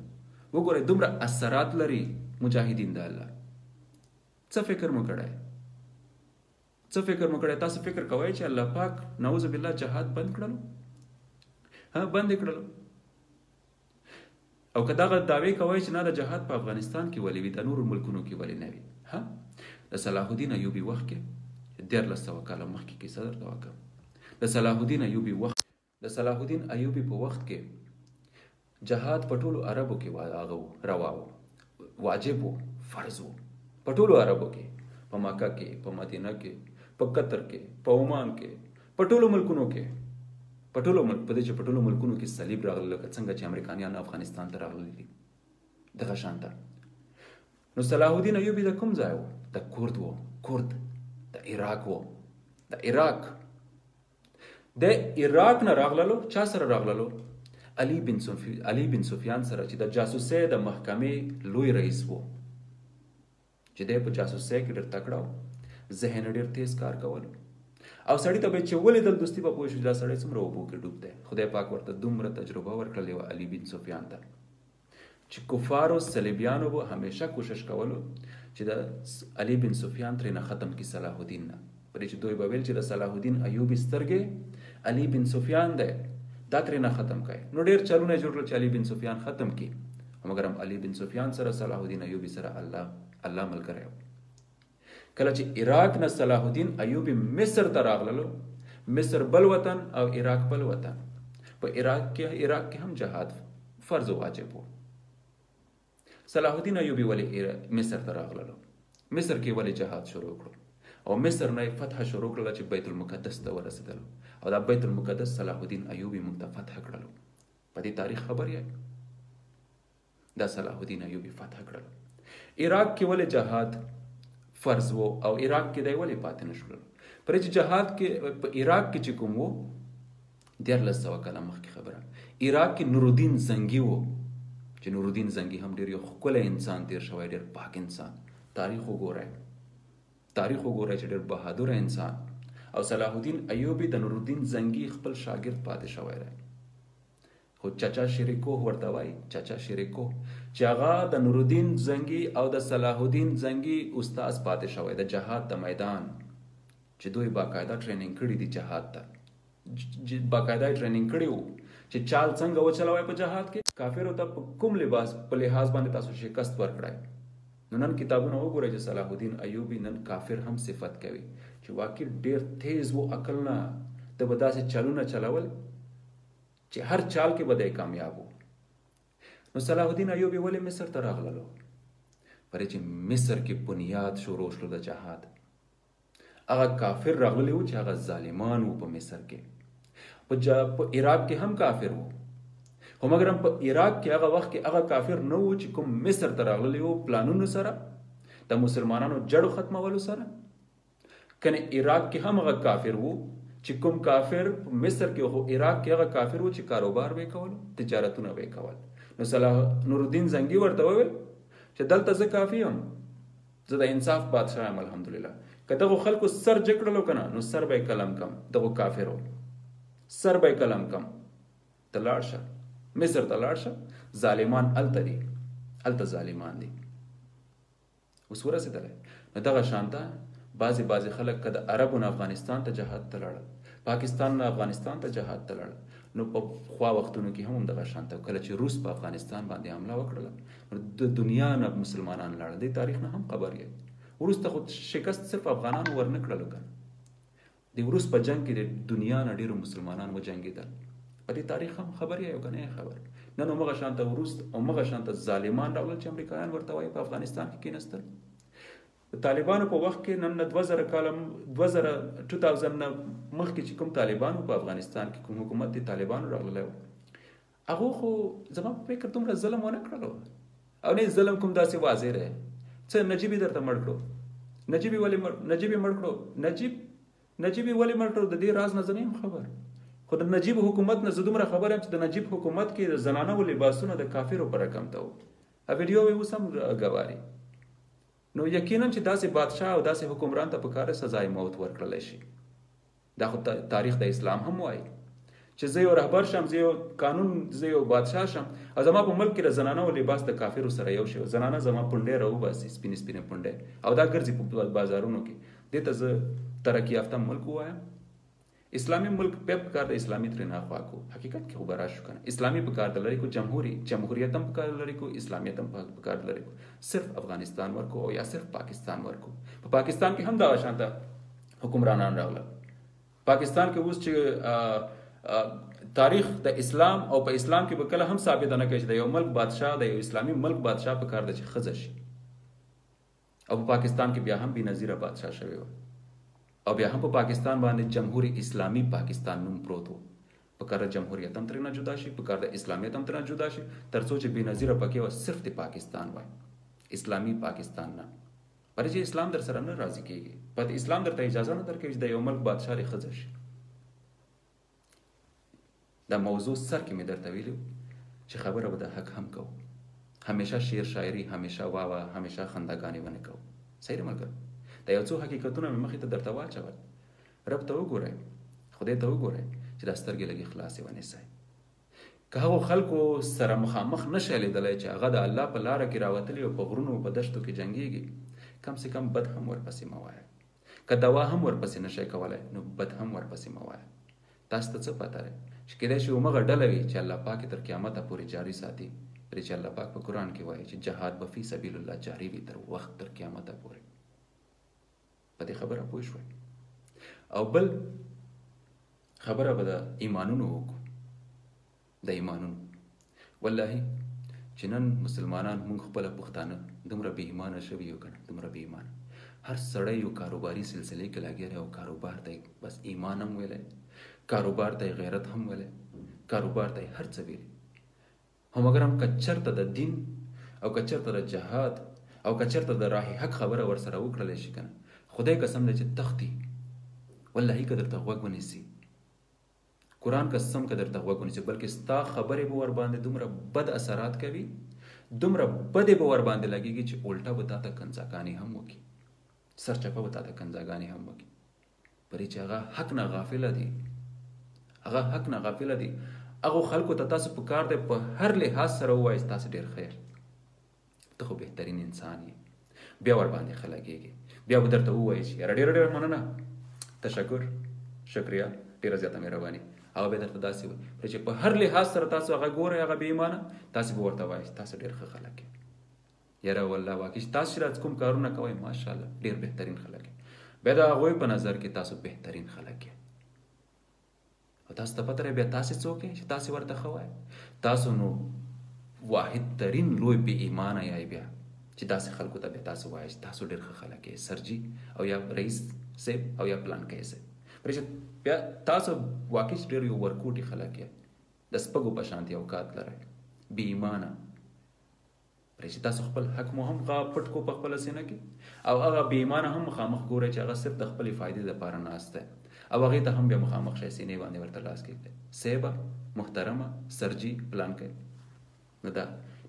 وګورئ دومره اثرات لري مجاهدین د الله. څه فکر مو کړی؟ څه فکر مو کړی؟ تاسو فکر کوئ چې الله پاک نعوذ بالله جهاد بند کړلو؟ بند یې کړلو. او که دغه دعوې کوئ چې نه د جهاد په افغانستان کې ولې وي، د نورو ملکونو کې ولې نه وي؟ د صلاح الدین ایوبي وخت کې 1300 کاله مخکې کیسه درته وکړم. د صلاح الدین ایوبي وخت، د صلاح الدین ایوبي په وخت کې جهاد په ټولو عربو کې هغه روا و، واجب و، فرض و. په ټولو عربو کې، په مکه کې، په مدینه کې، په قطر کې، په عمان کې، په ټولو ملکونو کې، په ټولو ملک په دې چې په ټولو ملکونو کې صلیب راغلی، لکه څنګه چې امریکایان افغانستان ته راغلي دي دغه شانته. نو صلاح الدین ایوبي د کوم ځای و؟ د کورد و، کورد د عراق و، د عراق. د عراق نه راغللو. چا سره راغللو؟ علي بن سفیان سره چې د جاسوسۍ د محکمې لوی رئیس و، چې دی په جاسوسۍ کې ډېر تکړه و، ذهن ډېر تیز کار کولو. او سړي ته به چې ولیدل دوستي به پوه شو چې دا سړی څومره اوبو کې ډوب دی. خدای پاک ورته دومره تجربه ورکړلې وه علي بن سفیان ته چې کفارو صلیبیانو به همیشه کوشش کولو چې د علي بن سفیان ترې نه ختم کړي صلاح الدین نه. پرې چې دوی به ویل چې د صلاح الدین ایوبي سترګې علي بن سفیان دی، دا ترې نه ختم کړي. نو ډېر چلونه یې جوړ کړل چې علي بن سفیان ختم کړي. مګر هم علي بن سفیان سره صلاح الدین ایوبي سره الله ملګری و. کله چې عراق نه صلاح الدین ایوبي مصر ته راغللو، مصر بل وطن او عراق بل وطن. په عراق کې هم جهاد فرض و واجب و. صلاح الدین ایوبي ولې مصر ته راغللو؟ مصر کې ولې جهاد شروع کړو؟ او مصر نه فتح شروع کړله چې بیت المقدس ته ورسېدلو. او دا بیت المقدس صلاح الدین ایوبي موږ ته فتح کړلو. په دې تاریخ خبر یې دا صلاح الدین ایوبي فتح کړلو. عراق کې ولې جهاد فرض وو او عراق کې دی ولې پاتې نه شول؟ پرې چې جهاد کې په عراق کې چې کوم وو 1300 کاله مخکې خبره، عراق کې نورالدین زنګي وو، چې نورالدین زنګي هم ډېر یو ښکلی انسان تیر شوی، ډېر پاک انسان. تاریخ وګورئ چې ډېر بهادر انسان. او صلاح الدین ایوبي د نورالدین زنګي خپل شاګرد پاتې شوی دی. خو چچا شریکو ورته وایي، چچا شریکو، چې هغه د نورالدین زنګي او د صلاح الدین زنګي استاد پاتې شوی د جهاد د میدان، چې دوی باقاعده ټریننګ کړي دي جهاد ته، باقاعده ټریننګ کړي وو چې چال څنګه وچلوئ په جهاد کې، کافرو ته په کوم لباس په لحاظ باندې تاسو شکست ورکړئ. نو نن کتابونه وګورئ چې صلاح الدین ایوبي نن کافر هم صفت کوي چې واقع ډېر تیز و عقل نه، ته به داسې چالونه چلول چې هر چال کې به دی کامیاب و. نو صلاح الدین ایوبي ولې مصر ته راغللو؟ پرې چې مصر کې بنیاد شروع شو د جهاد. هغه کافر راغلی و چې هغه ظالمان وو په مصر کې. په عراق کې هم کافر وو، خو مګر هم په عراق کې هغه وخت کې هغه کافر نه وو چې کوم مصر ته راغلی وو پلانونو سره د مسلمانانو جړو ختمولو سره. کنه عراق کې هم هغه کافر وو چې کوم کافر مصر کې خو عراق کې هغه کافر وو چې کاروبار به کول، تجارتونه به کول. نو صلاح نورالدین زنګي ورته وویل چې دلته زه کافي یم، زه د انصاف بادشاه یم الحمدلله. که دغو خلکو سر جګړلو که نه نو سر به کلم کم، دغو کافرو سر به کلم کم. ته لاړ شه مصر ته لاړ شه، ظالمان هلته دي، هلته ظالمان دي. اوس ورسېدلی. نو دغه شانته بعضې خلک که د عربو نه افغانستان ته جهاد ته لاړل، پاکستان نه افغانستان ته جهاد ته لاړل، نو په خوا وختونو کې هم دغه شانته کله چې روس په افغانستان باندې حمله وکړله نو د دنیا نه مسلمانان لاړل. دې تاریخ نه هم خبر یې. وروسته خو شکست صرف افغانانو ورنه کړلو که د روس په جنګ کې د دنیا نه ډېرو مسلمانان وجنګېدل. په دې تاریخ هم خبر یې او که نه خبر. نن همغه شانته وروسته همغه شانته ظالمان راغلل چې امریکایان ورته وایي په افغانستان کې کېناستل. طالبانو په وخت کې نن 2000 کاله 2000 نه مخکې چې کوم طالبانو په افغانستان کې کوم حکومت دی طالبانو راغلی و، هغو خو زما په فکر دومره ظلم ونه کړلو. او نه ظلم کوم داسې واضح دی، څه نجیب درته مړ کړو نجیب مړ کړو نجیب ولې مړ کړو د دې راز نه زه نه خبر خو د نجیب حکومت نه زه دومره خبر یم چې د نجیب حکومت کې د زنانه لباسونه د کافرو په رقم ته وو ویډیو یې اوس هم ګواري نو یقینا چې داسې بادشاه او داسې حکمران ته په کار سزای موت ورکړلی شي دا خو تاریخ د اسلام هم وایي چې زه یو رهبر شم زه یو قانون زه یو بادشاه شم او زما په ملک کې د زنانه لباس د کافرو سره یو شی زنانه زما پونډې راوباسي سپینې پونډې او دا ګرځي په بازارونو کې دې ته زه ترقي یافته ملک وایم اسلامی ملک په کار د اسلامي ترې نه خوا کو حقیقت کې خو برا شو کنه اسلامي په کار د لري کو جمهوریت هم په کار لري کو اسلامیت هم په کار لري کو صرف افغانستان ورکو او یا صرف پاکستان ورکو په پاکستان کې هم دا شانته حکمرانان راغله پاکستان کې اوس چې تاریخ د اسلام او په اسلام کې به کله هم ثابت نه کړي چې د یو ملک بادشاه د یو اسلامي ملک بادشاه په کار د چې خزه شي او په پاکستان کې بیا هم بېنظیره بادشاه شوی و او بیا هم په پاکستان باندې جمهوریت اسلامی پاکستان نوم پروت و په کار د جمهوریت هم ترې نه جدا شي په کار د اسلامیت هم ترې نه جدا شي تر څو چې بېنظیره پکې و صرف د پاکستان وای اسلامی پاکستان نه پر چې اسلام در سره نه راضي کېږي په اسلام درته اجازه نه درکوي چې د یو ملک بادشاه لري خزه شي دا موضوع سر کې مې درته ویلو چې خبره به د حق هم کوو همیشه شعر شاعري همیشه واوا همیشه خنداګانې ونه کوو صحیح ملګرو دا یو څو حقیقتونه مې مخې ته درته واچول رب ته وګورئ خدای ته وګورئ چې دا سترګې لږې خلاصې ونیسئ که هغو خلکو سره مخامخ نشئ لیدلی چې هغه د الله په لاره کې راوتلي او په غرونو په دشتو کې جنګېږي کم سے کم بد هم ورپسې مه وایه که دوا هم ورپسې نشئ کولی نو بد هم ورپسې مه وایه تاسو ته څه پته دی چې کیدای شي همغه ډله وي چې الله پاک یې تر قیامته پورې جاري ساتي پرې چې الله پاک په قرآن کې وایي چې جهاد به فی سبیل الله جاري وي تر وخت تر قیامته پورې په دې خبره پوه شوئ او بل خبره به د ایمانونو وکړو د ایمانونو والله چې نن مسلمانان موږ خپله پښتانه دومره بې ایمانه شوي یو که نه دومره بې ایمانه هر سړی یو کاروباري سلسلې کې لګیا دی او کاروبار ته بس ایمان هم ویلی کاروبار ته غیرت هم ویلی کاروبار ته هر څه ویلي هم مګر هم که چېرته د دین او که چېرته د جهاد او که چېرته د راه حق خبره ورسره وکړلی شي که نه خدای قسم دی چې تختی والله که درته غوږ ونیسي قرآن قسم که درته غوږ ونیسي بلکې ستا خبرې به ورباندې دومره بد اثرات کوي دومره بدې به ورباندې لګېږي چې الټه به تا ته کنځاګانې هم وکړي سرچپه به تا ته کنځاګانې هم وکړي پرې چې هغه حق نه غافله دي هغه حق نه غافله دي هغو خلکو ته تاسو په کار دی په هر لحاظ سره ووایئ تاسو ډېر خیر ته خو بهترین انسان یې بیا ورباندې ښه لګېږي بیا به درته ووایي چې یاره ډېره مننه تشکر شکریه ډېره زیاته مهرباني هغه به درته داسې وایي پرې چې په هر لحاظ سره تاسو هغه ګورئ هغه بې ایمانه تاسو به ورته وایئ تاسو ډېر ښه خلک یې یاره والله واقعي چې تاسو چې راز کوم کارونه کوئ ماشاءالله ډېر بهترین خلک یې بیا د هغوی په نظر کې تاسو بهترین خلک یې او تاسو ته پته بیا تاسې څوک یې چې تاسې ورته ښه وایئ تاسو نو واحد ترین لوی بې ایمانه یای بیا چې داسې خلکو ته بیا تاسو وایئ چې تاسو ډېر ښه خلک یې سرجي او یا رئیس صاحب او یا پلانکی صاحب پرې چې بیا تاسو واقعي چې ډېر یو ورکوټي خلک یې د سپږو په شانتې اوقات لرئ بې ایمانه پرې چې تاسو خپل حق مو هم پټ کو په خپله سینه کې او هغه بې ایمانه هم مخامخ ګورئ چې هغه صرف د خپلې فایدې دپاره ناست دی او هغې ته هم بیا مخامخ شئ سینې باندې ورته لاس کېږدئ صاحبه محترمه سرجي پلانکی نو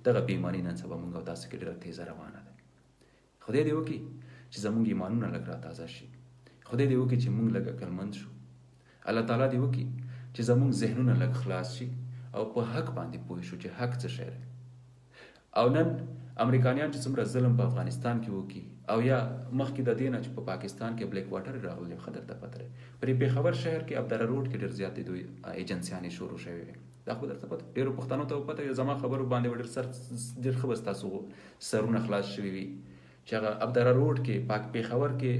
دغه بې ایماني نن سبا مونږ او تاسو کې ډېره تیزه روانه ده خدای دې وکړي چې زموږ ایمانونه لږ راتازه شي خدای دې وکړي چې مونږ لږ عقلمند شو الله تعالی دې وکړي چې زموږ ذهنونه لږ خلاص شي او په حق باندې پوه شو چې حق څه شی دی او نن امریکایان چې څومره ظلم په افغانستان کې وکړي او یا مخکې د دې نه چې په پاکستان کې بلیک واټر راغلی ښه درته پته دی پرې پېښور شهر کې ابداره روډ کې ډېر زیاتې دوی ایجنسیانې شروع شوې وې دا خو درته پته ډېرو پښتنو ته پته زما خبرو باندې ډېر ښه به ستاسو سرونه خلاص شوي وي چې هغه ابداره روډ کې پېښور کې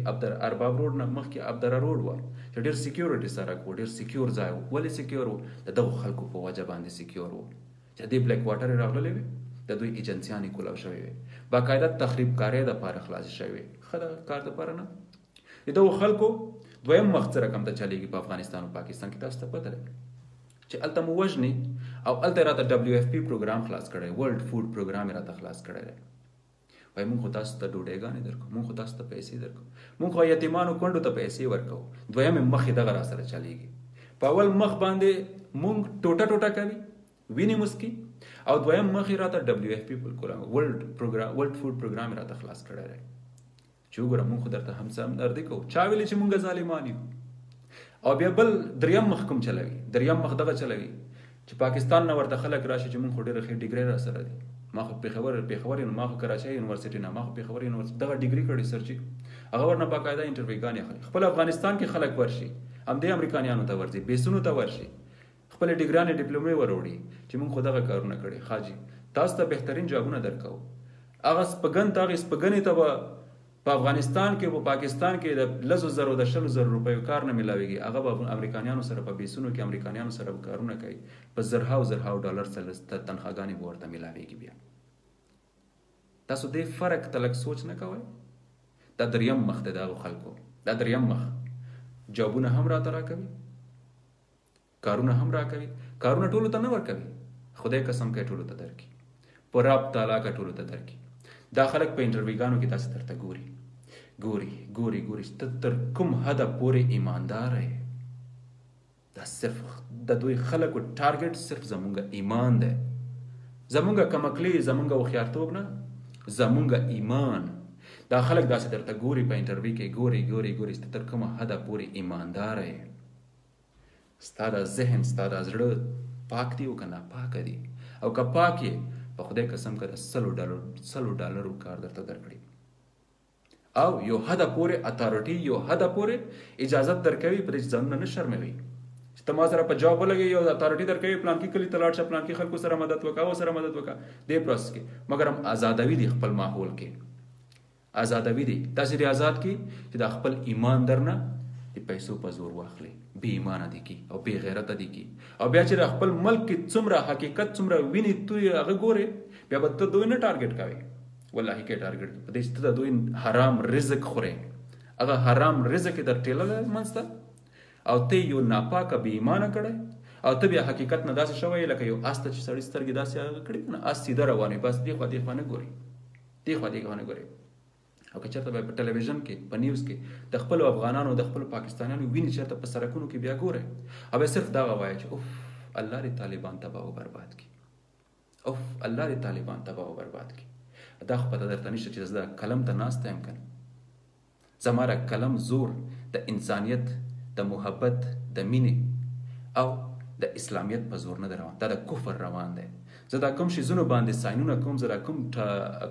ارباب روډ نه مخکې ابداره روډ وه چې ډېر سیکیورټي سړک و ډېر سیکیور ځای و ولې سیکیور و د دغو خلکو په وجه باندې سیکیور و چې دې بلیک واټر یې راغللی وې د دوی ایجنسیانې کولاو شوې وې باقاعده تخریبکارۍ دپاره خلاصې شوې وې ښه دغه کار دپاره نه د دغو خلکو دویم مخ څه رقم ته چلیږي په افغانستان او پاکستان کې تاسو ته پته ده چې هلته مو وژني او هلته یې راته WFP پروګرام خلاص کړی ورلډ فوډ پروګرام یې راته خلاص کړی دی وای مونږ خو تاسو ته ډوډۍ درکو، مونږ خو تاسو ته پیسې درکو، مونږ خو یتیمانو کونډو ته پیسې ورکو. دویم مخ یې دغه را سره چلیږي. په اول مخ باندې مونږ ټوټه ټوټه کوي، وینې مسکي، او دویم مخ یې راته WFP ورلډ فود پروګرام یې راته خلاص کړی دی چې وګوره مونږ خو درته همدردي کوو. چا ویلې چې مونږ ظالمان یو؟ او بیا بل دریم مخ کوم چلوي؟ دریم مخ دغه چلوي چې پاکستان نه ورته خلک راشي چې مونږ خو ډېره ښې ډیګرۍ را سره دي. ما خو پېښور یم، ما خو کراچۍ یونیورسټي نه، ما خو پېښور یونیورسټي دغه ډیګري کړې سرچي، هغه ورنه باقاعده انټرویوګانې اخلي. خپل افغانستان کې خلک ورشي، همدې امریکایانو ته ورځي، بیسونو ته ورشي، خپل ډیګرانې ډیپلومې وروړي چې مونږ خو دغه کارونه کړي. خاجي تاسو ته بهترین جابونه درکو. هغه سپګنې ته به په افغانستان کې، په پاکستان کې د 100,000 د 100,000 روپیو کار نه ملاویږي، هغه به امریکایانو سره په بیسونو کې امریکایانو سره کارونه کوي، په زرهاو ډالر سره تنخواګانې به ورته ملاویږي. بیا تاسو دې فرق ته لږ سوچ نه کوئ؟ دا دریم مخ دی د هغو خلکو. دا دریم مخ جابونه هم راته راکوي، کارونه هم راکوي. کارونه ټولو ته نه ورکوي، خدای قسم کوي ټولو ته درکړي، په رب تعالی که ټولو ته درکړي. دا خلک په انټرویوګانو کې تاسې درته ګوري ته تر کوم حده پورې ایماندار یې. دا صرف د دوی خلکو ټارګټ صرف زمونږ ایمان دی، زمونږ کمکلي، زمونږ هوښیارتوب نه، زمونږ ایمان. دا خلک داسې درته ګوري په انټرویو کې، ګوري ته تر کومه حده پورې ایماندار یې. ستا د ذهن، ستا د زړه پاک دی او که ناپاکه دی، او که پاک یې په خدای قسم که د 100 ډالرو کار درته درکړي، او یو حده پورې اتارټي، یو حده پورې اجازت درکوي، په دې چې ځانونه نه شرموي چې ته ما سره په جواب ولګې، یو اتارټي درکوي پلانکي کلي ته لاړ شه، پلانکي خلکو سره مدد وکړه، سره مدد وکړه دې پروسس کې، مګر هم آزادوي دي خپل ماحول کې، آزادوي دي داسې دې آزاد کړي چې دا خپل ایمان درنه د پیسو په زور واخلي، بې ایمانه دي کی او بې غیرته دي کی. او بیا چې د خپل ملک کې څومره حقیقت، څومره ویني توی هغه ګورې، بیا به ته دوی نه ټارګټ کوي. والله کې ټارګټ په دې چې ته د دوی حرام رزق خورې، هغه حرام رزق یې در ټېللی منځ ته، او ته یو ناپاکه بې ایمانه کړی، او ته بیا حقیقت نه داسې شوی لکه یو اس ته چې سړي سترګې داسې هغه کړي نه، اس سیده روان وي، بس دې خوا نه ګوري، دې خوا نه ګوري. او که چېرته به په ټلویزیون کې، په نیوز کې د خپلو افغانانو، د خپلو پاکستانیانو ویني چېرته په سړکونو کې بیا ګورئ، او بیا صرف دغه وایي چې اوف الله دې طالبان تباه او برباد کړي، اوف الله دې طالبان تباه او برباد کړي. دا خو پته درته نشته چې زه د قلم ته ناسته یم که نه، زما را قلم زور د انسانیت، د محبت، د مینې او د اسلامیت په زور نه دی روان، دا د کفر روان دی. زه دا کوم شیزونو باندې ساینونه کوم، زه دا کوم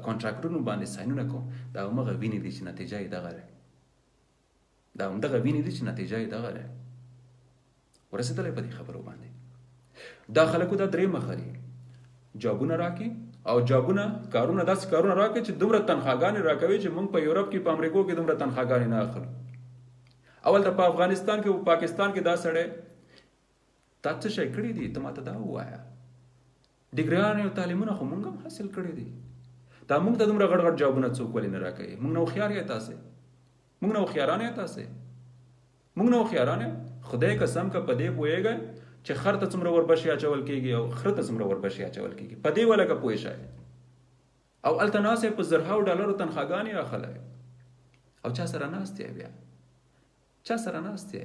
کانټراکټونو باندې ساینونه کوم، دا همغه وینې دي چې نتیجه یې دغه دی، دا همدغه وینې دي چې نتیجه یې دغه دی. ورسېدلی په دې خبرو باندې. دا خلکو دا درې مخه دي، جابونه راکړي، او جابونه کارونه داسې کارونه راکړي چې دومره تنخواګانې راکوي چې موږ په یورپ کې، په امریکو کې دومره تنخواګانې نه اخلو. اول ته په افغانستان کې او پاکستان کې دا سړی تا څه شی کړي دي؟ ته ماته دا ووایه. ډیګریان او تعلیمونه خو موږ هم حاصل کړي دي، دا موږ ته دومره غټ غټ جابونه څوک ولې نه راکوي؟ موږ نه هوښیار یې تاسې، موږ نه هوښیاران یې تاسې، موږ نه هوښیاران یې. خدای قسم که په دې پوهېږئ چې خر ته څومره وربشې اچول کېږي او خره ته څومره وربشې اچول کېږي، په دې ولکه پوه شئ. او هلته ناست یې په زرهاو ډالرو تنخواګانې اخلی، او چا سره ناست یې، بیا چا سره ناست یې؟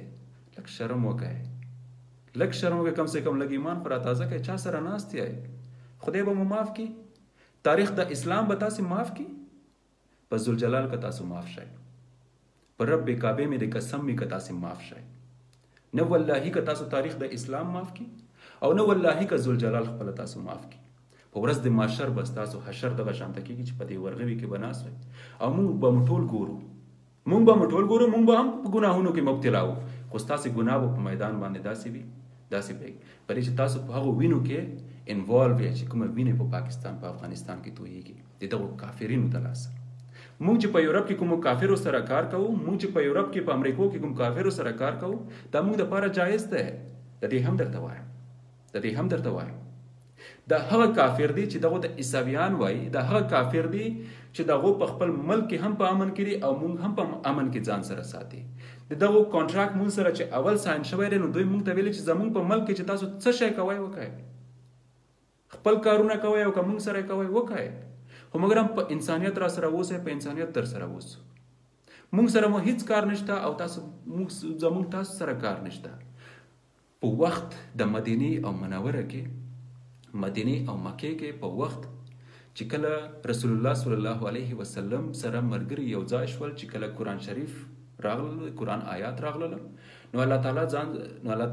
لږ شرم وکړئ، لږ شرم وکړئ، کم سے کم لږ ایمان پر تازه کړئ. چا سره ناست یې؟ خدای به مو معاف کړي، تاریخ د اسلام به تاسې معاف کړي، په ذوالجلال که تاسو معاف شئ، په رب کعبې مې د قسم مې که تاسې معاف شئ. نه والله که تاسو تاریخ د اسلام معاف کړي، او نه والله که ذوالجلال خپله تاسو معاف کړي. په ورځ د محشر بس تاسو حشر دغه شانته کېږي چې په دې ورغوي کې به ناست وئ، او موږ به مو ټول ګورو، موږ به هم په ګناهونو کې مبتلا وو، خو ستاسې ګناه به په میدان باندې داسې وي، داسې به په دې چې تاسو په هغو وینو کې انوالو یې چې کومه وینې په پاکستان، په افغانستان کې تویېږي د دغو کافرینو د لاسه. موږ چې په یورپ کې کومو کافرو سره کار کوو، موږ چې په یورپ کې، په امریکو کې کوم کافرو سره کار کوو، دا موږ دپاره جایز دی. د دې هم درته وایم، دا هغه کافر دی چې دغو د عیسویان وایي، دا هغه کافر دی چې دغو په خپل ملک کې هم په امن کې دي، او موږ هم په امن کې ځان سره ساتي. د دغو کانټراکټ موږ سره چې اول ساین شوی دی، نو دوی موږ ته ویلي چې زموږ په ملک کې چې تاسو څه شی کوئ وکئ، خپل کارونه کوئ، او که موږ سره کوئ وکئ، خو مګر هم په انسانیت را سره اوسئ، په انسانیت در سره اوسو. مونږ سره مو هیڅ کار نشته او زمونږ تاسو سره کار نشته. په وخت د مدینې او منوره کې، مدینې او مکې کې په وخت چې کله رسول الله صلی الله علیه وسلم سره ملګري یو ځای شول، چې کله قرآن شریف راغله، قرآن آیات راغله، نو الله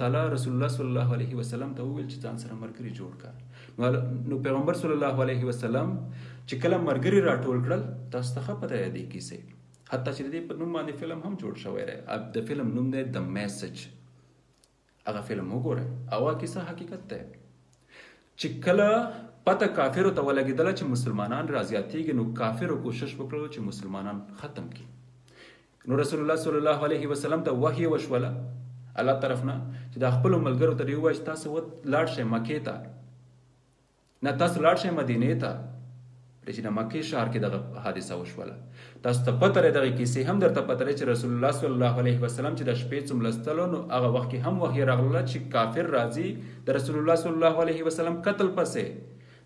تعالی رسول الله صلی الله علیه وسلم ته وویل چې ځان سره ملګري جوړ کړه. نو پیغمبر صلی الله علیه وسلم چې کله ملګري راټول کړل، تاسو ته ښه پته دی کیسې، حتی چې د دې په نوم باندې فلم هم جوړ شوی دی. د فلم نوم دی د میسج. هغه فلم وګورئ او هغه کیسه حقیقت دی. چې کله پته کافرو ته ولګېدله چې مسلمانان رازیاتېږي، نو کافرو کوشش وکړل چې مسلمانان ختم کړي. نو رسول الله صلی الله علیه وسلم ته وحی وشوله الله طرف نه چې د خپلو ملګرو ته دې ووایي چې تاسو لاړ شئ مکې ته، نه تاسو لاړ شئ مدینې ته. چې د مکې ښار کې دغه حادثه وشوله. تاسو ته پته لري، دغه کیسې هم درته پته لري چې رسول الله صلی الله علیه وسلم چې د شپې څملستلو، نو هغه وخت کې هم وحی راغله چې کافر راځي د رسول الله صلی الله علیه وسلم قتل پسې.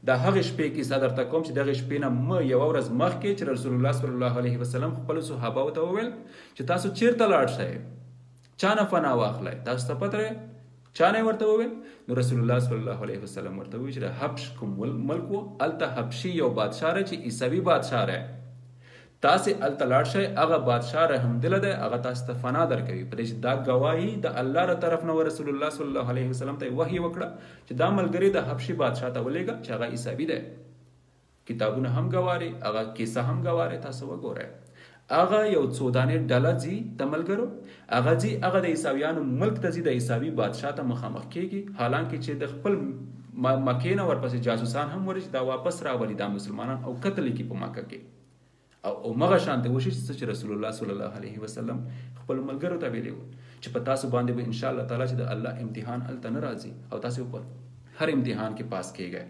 د هغې شپې کیسه درته کوم چې دغې شپې نه یوه ورځ مخکې چې رسول الله صلی الله علیه وسلم خپلو صحابهو ته وویل چې تاسو چیرته لاړ شئ، چا نه پناه واخلئ، تاسو ته پته لري چا نه ورته وویل؟ نو رسول الله صلی الله علیه وسلم ورته وویل چې د حبش کوم ملک و، هلته حبشي یو بادشاه دی چې عیسوي بادشاه دی، تاسې هلته لاړ شئ، هغه بادشاه رحمدله دی، هغه تاسو ته فنا درکوي. په دې چې دا ګواهي د الله له طرف نه رسول الله صلی الله علیه وسلم ته وحی وکړه چې دا ملګری د حبشي بادشاه ته ولېږه چې هغه عیسوي دی. کتابونه هم ګواري، هغه کیسه هم ګواري، تاسو وګورئ. هغه یو څو دانې ډله ځي د ملګرو، هغه ځي، هغه د عیسویانو ملک ته ځي، د عیسوي بادشاه ته مخامخ کېږي، حالانکه چې د خپل مکې نه ورپسې جاسوسان هم وري چې دا واپس راولي دا مسلمانان او قتل یې کړي په مکه کې، او مغه شانته وشي چې رسول الله صلی الله علیه وسلم خپل ملګرو ته ویلي وو چې په تاسو باندې به ان شاء الله تعالی چې د الله امتحان هلته نه راځي او تاسو په هر امتحان کې پاس کېږئ.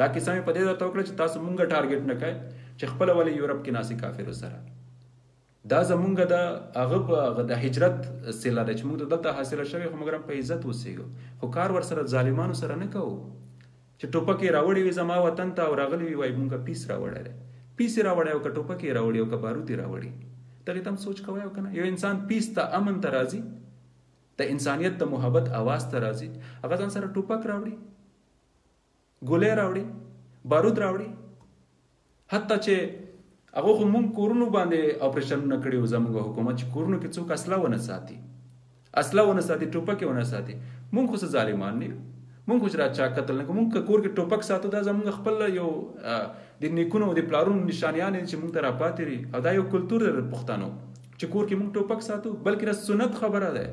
دا کیسه مې په دې راته وکړه چې تاسو مونږ ټارګېټ نه کړئ چې خپله ولې یورپ کې ناسي کافرو سره. دا زمونږ د هجرت سیله ده چې مونږ ته دلته حاصله شوې، خو مګر هم په عزت اوسېږو، خو کار ورسره ظالمانو سره نه کوو چې ټوپک یې راوړی وي زما وطن ته او راغلی وي وایي مونږ پیس راوړی دی. پیس یې راوړی او که ټوپک یې راوړي او که بارود یې راوړي، دغې ته هم سوچ کوئ او که نه. یو انسان پیس ته، امن ته راځي، د انسانیت د محبت آواز ته راځي، هغه ځان سره ټوپک راوړي، ګولۍ راوړي، بارود راوړي. حتی چې هغه خو مونږ کورونو باندې اپریشنونه کړي وو زموږ حکومت چې کورونو کې څوک اسلحه ونه ساتي، اسلحه ونه ساتي، ټوپک یې ونه ساتي. مونږ خو څه ظالمان نه یو، مونږ خو چې را چا قتل نه کوو. مونږ که کور کې ټوپک ساتو، دا زموږ خپل یو د نیکونو او د پلارونو نشانیان دي چې مونږ ته راپاتې دي، او دا یو کلتور دی د پښتنو چې کور کې مونږ ټوپک ساتو. بلکې دا سنت خبره ده،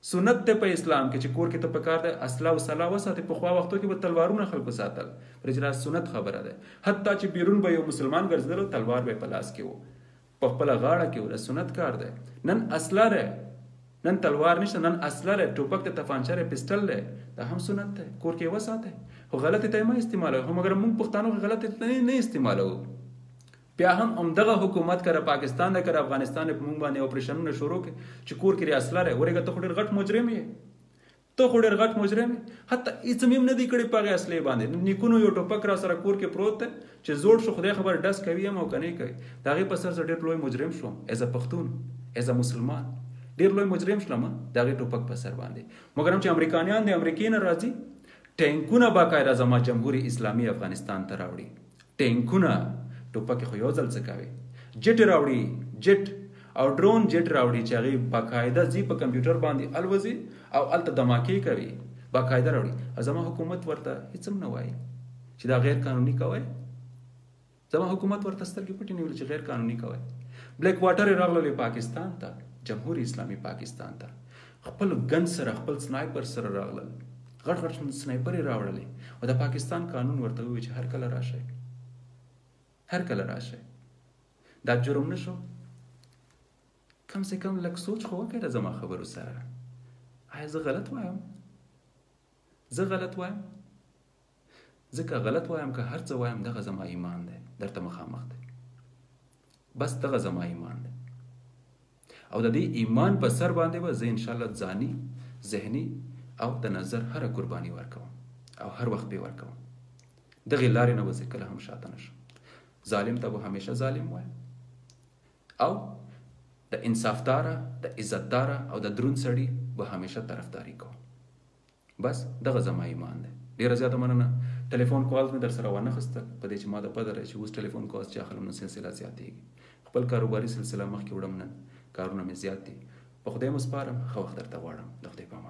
سنت دی په اسلام کې چې کور کې ته پکار دی اسلحه او سلاح وساتې. پخوا وختو کې به تلوارونه خلکو ساتل، پرې چې دا سنت خبره ده. حتی چې بیرون به یو مسلمان ګرځېدلو، تلوار به یې په لاس کې و، په خپله غاړه کې و. دا سنت کار دی. نن اسلحه دی، نن تلوار نشته، نن اسلحه دی، ټوپک دی، تفانچه دی، پسټل دی، دا هم سنت دی. کور کې وساتئ، خو غلطې ته یې مه استعمالوئ. خو مګر موږ پښتانو غلطې ته نه استعمالوو. بیا هم همدغه حکومت که پاکستان دی که افغانستان دی، په موږ باندې اپریشنونه شروع کړي چې کور کې اسلحه دی. ورېږه ته خو ډېر غټ مجرم یې، ته خو ډېر غټ مجرم یې. حتی هېڅ هم نه دی کړی په هغې اسلحې باندې. نیکونو یو ټوپک را سره کور کې پروت دی چې زوړ شو، خدای خبر ډس کوي هم او که نه کوي. د هغې په سر زه ډېر لوی مجرم شوم، ایز ا پښتون، ایز ا مسلمان، ډېر لوی مجرم شلم د هغې ټوپک په سر باندې. مګر هم چې امریکایان د امریکې نه راځي، ټینکونه باقاعده زما جمهوري اسلامي افغانستان ته راوړي، ټینکونه، ټوپک خو یو ځل څه کوي، جټ راوړي، جټ او ډرون جټ راوړي چې هغې باقاعده ځي په کمپیوټر باندې الوځي او هلته دماکې کوي، باقاعده راوړي. زما حکومت ورته هېڅ هم نه وایي چې دا غیر قانوني کوئ. زما حکومت ورته سترګې پټې نیولې چې غیر قانوني کوئ. بلیک واټر یې راغللې پاکستان ته، جمهوري اسلامي پاکستان ته، خپل ګن سره، خپل سنایپر سره راغلل، غټ غټ سنایپر یې راوړلې، او د پاکستان قانون ورته ووایي چې هر کله راشئ، هر کله راشئ. دا جرم نه شو؟ کم سے کم لږ سوچ خو وکړه زما خبرو سره. آیا زه غلط وایم؟ زه غلط وایم؟ ځکه غلط وایم که هر څه وایم، دغه زما ایمان دی، درته مخامخ دی، بس دغه زما ایمان دی. او د دې ایمان په سر باندې به زه انشاءالله ځاني، ذهني او د نظر هره قرباني ورکوم او هر وخت به ورکوم. دغې لارې نه به زه کله هم شاته نه شم. ظالم ته به همیشه ظالم وایم او د انصافداره د عزتداره او د دروند سړي به همیشه طرفداري کوم. بس دغه زما ایمان دی. ډېره زیاته مننه. ټلیفون کالز مې در سره وانخیستل په دې چې ما ته پته راشي چې اوس ټلیفون کالز چې اخلم نو سلسله زیاتېږي. خپل کاروباري سلسله مخکې وړم، نن کارونه مې زیات دي. په خدای مو سپارم. ښه وخت درته غواړم. د خدای په امان.